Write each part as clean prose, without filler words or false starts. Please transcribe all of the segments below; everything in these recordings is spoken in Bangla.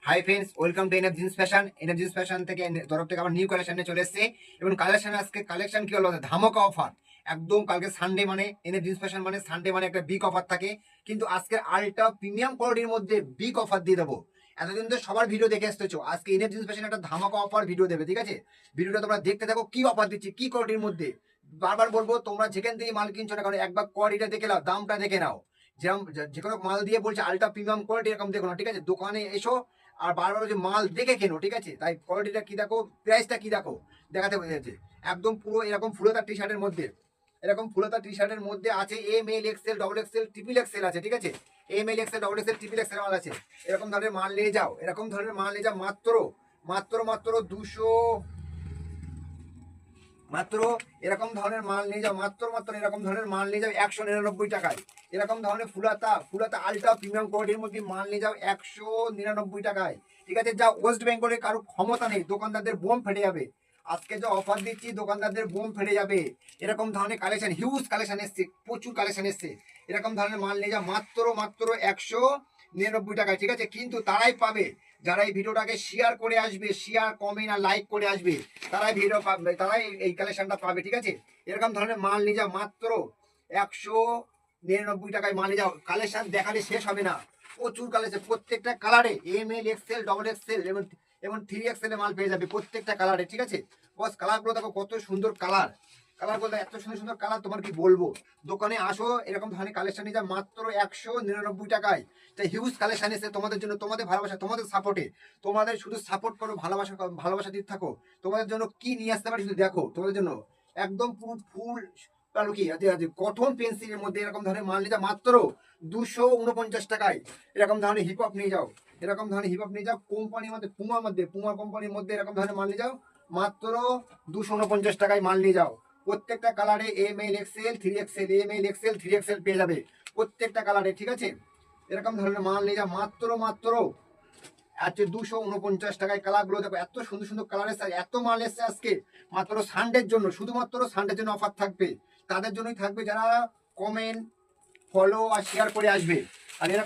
Hi friends, welcome to NF jeans fashion. NF jeans fashion থেকে তরফ থেকে আবার নিউ কালেকশনে চলে এসেছে। এবং কালেকশন আজকে কালেকশন কি হলো, ধামাকা অফার। একদম কালকে সানডে মানে এনএফ জিন্স ফ্যাশন মানে সানডে মানে একটা বিগ অফার থাকে, কিন্তু আজকে আলট্রা প্রিমিয়াম কোয়ালিটির মধ্যে বিগ অফার দিয়ে দেবো। এতদিন তো সবার ভিডিও দেখে আসতেছো, আজকে এনএফ জিন্স ফ্যাশন একটা ধামাকা অফার ভিডিও দেবে, ঠিক আছে? ভিডিওটা তোমরা দেখতে থাকো, কি অফার দিচ্ছি, কি কোয়ালিটির মধ্যে। বারবার বলবো, তোমরা যেখান থেকে মাল কিনছো না কারণ একবার কোয়ালিটিটা দেখে নাও, দামটা দেখে নাও। যেরকম যে কোনো মাল দিয়ে বলছে আলট্রা প্রিমিয়াম কোয়ালিটি, এরকম দেখো না, ঠিক আছে? দোকানে এসো আর বারবার যে মাল দেখে কেনো, ঠিক আছে? তাই কোয়ালিটিটা কি দেখো, প্রাইসটা কি দেখো, দেখাতে বোঝা যাচ্ছে। একদম পুরো এরকম ফুলতা টি শার্টের মধ্যে, এরকম ফুলতা টি শার্টের মধ্যে আছে M L XL double XL triple XL আছে, ঠিক আছে? M L XL double XL triple XL মাল আছে। এরকম ধরনের মাল নিয়ে যাও, এরকম ধরনের মাল নিয়ে যাও মাত্র মাত্র মাত্র 200, মাত্র এরকম ধরনের মাল নিয়ে যাও, মাত্র মাত্র এরকম ধরনের মাল নিয়ে যাও 199 টাকায়। এরকম ধরনের ফুলাতা ফুলাতা আলট্রা প্রিমিয়াম কোয়ালিটির মধ্যে মাল নিয়ে যাও 199 টাকায়, ঠিক আছে? যা ওয়েস্ট বেঙ্গলের কারো ক্ষমতা নেই, দোকানদারদের বোম ফেটে যাবে। আজকে যে অফার দিচ্ছি দোকানদারদের বোম ফেটে যাবে। এরকম ধরনের কালেকশন, হিউজ কালেকশন এসছে, প্রচুর কালেকশন এসছে। এরকম ধরনের মাল নিয়ে যাও মাত্র মাত্র 199 টাকায়, ঠিক আছে? কিন্তু তারাই পাবে যারা এই ভিডিওটাকে শেয়ার করে আসবে, শেয়ার কমেন্ট আর লাইক করে আসবে, তারাই ভিডিও পাবে, তারাই এই কালেকশনটা পাবে, ঠিক আছে? এরকম ধরনের মাল নিয়ে যাও মাত্র 199 টাকায় মাল নিয়ে যাও। কালেকশন দেখালে শেষ হবে না, প্রচুর কালেকশন, প্রত্যেকটা কালারে M L XL double XL এবং এবং 3 এক্সেল এ মাল পেয়ে যাবে প্রত্যেকটা কালারে, ঠিক আছে? বস কালারগুলো দেখো, কত সুন্দর কালার, কালারগুলো এত সুন্দর সুন্দর কালার, তোমার কি বলবো। দোকানে আসো, এরকম ধরনের কালেকশন নিয়ে যাও মাত্র 199 টাকায়। তাই হিউজ কালেকশন এসে তোমাদের জন্য, তোমাদের ভালোবাসা, তোমাদের সাপোর্টে, তোমাদের শুধু সাপোর্ট করো, ভালোবাসা ভালোবাসা দিতে থাকো। তোমাদের জন্য কি নিয়ে আসতে পারি শুধু দেখো, তোমাদের জন্য একদম পুরো ফুল কি কটন পেন্সিলের মধ্যে এরকম ধরনের মাল নিয়ে যাও মাত্র 249 টাকায়। এরকম ধরনের হিপ হপ নিয়ে যাও, এরকম ধরনের হিপ হপ নিয়ে যাও কোম্পানির মধ্যে, পুমা কোম্পানির মধ্যে এরকম ধরনের মাল নিয়ে যাও মাত্র 249 টাকায় মাল নিয়ে যাও। প্রত্যেকটা কালারে M L XL 3 XL, M L XL 3 XL পেয়ে যাবে প্রত্যেকটা কালারে, ঠিক আছে? এরকম ধরনের মাল নিয়ে যাও মাত্র মাত্র আজকে 249 টাকায়। কালারগুলো দেখো, এত সুন্দর সুন্দর কালার এসছে, এত মাল এসছে আজকে মাত্র সানডের জন্য, শুধুমাত্র সানডের জন্য অফার থাকবে। তাদের জন্যই থাকবে যারা কমেন্ট, ফলো আর শেয়ার করে আসবে। আর এরা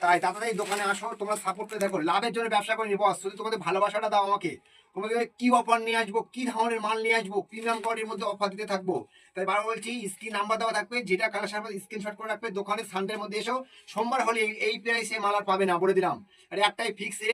তাই তাড়াতাড়ি দোকানে আসো, তোমরা সাপোর্ট করে দেখো, লাভের জন্য ব্যবসা করে বস, শুধু তোমাদের ভালোবাসাটা দাও আমাকে। তোমাদের কি অফার নিয়ে আসবো, কি ধরনের মাল নিয়ে আসবো, প্রিমিয়াম কোয়ালিটির মধ্যে অফার দিতে থাকবো। তাই বারবার বলছি, স্ক্রিন নাম্বার দেওয়া থাকবে, যেটা কালেকশন স্ক্রিনশট করে রাখবে। দোকানে সানডের মধ্যে এসো, সোমবার হলে এই প্রাইসে মাল আর পাবে না, বলে দিলাম। আর একটাই ফিক্স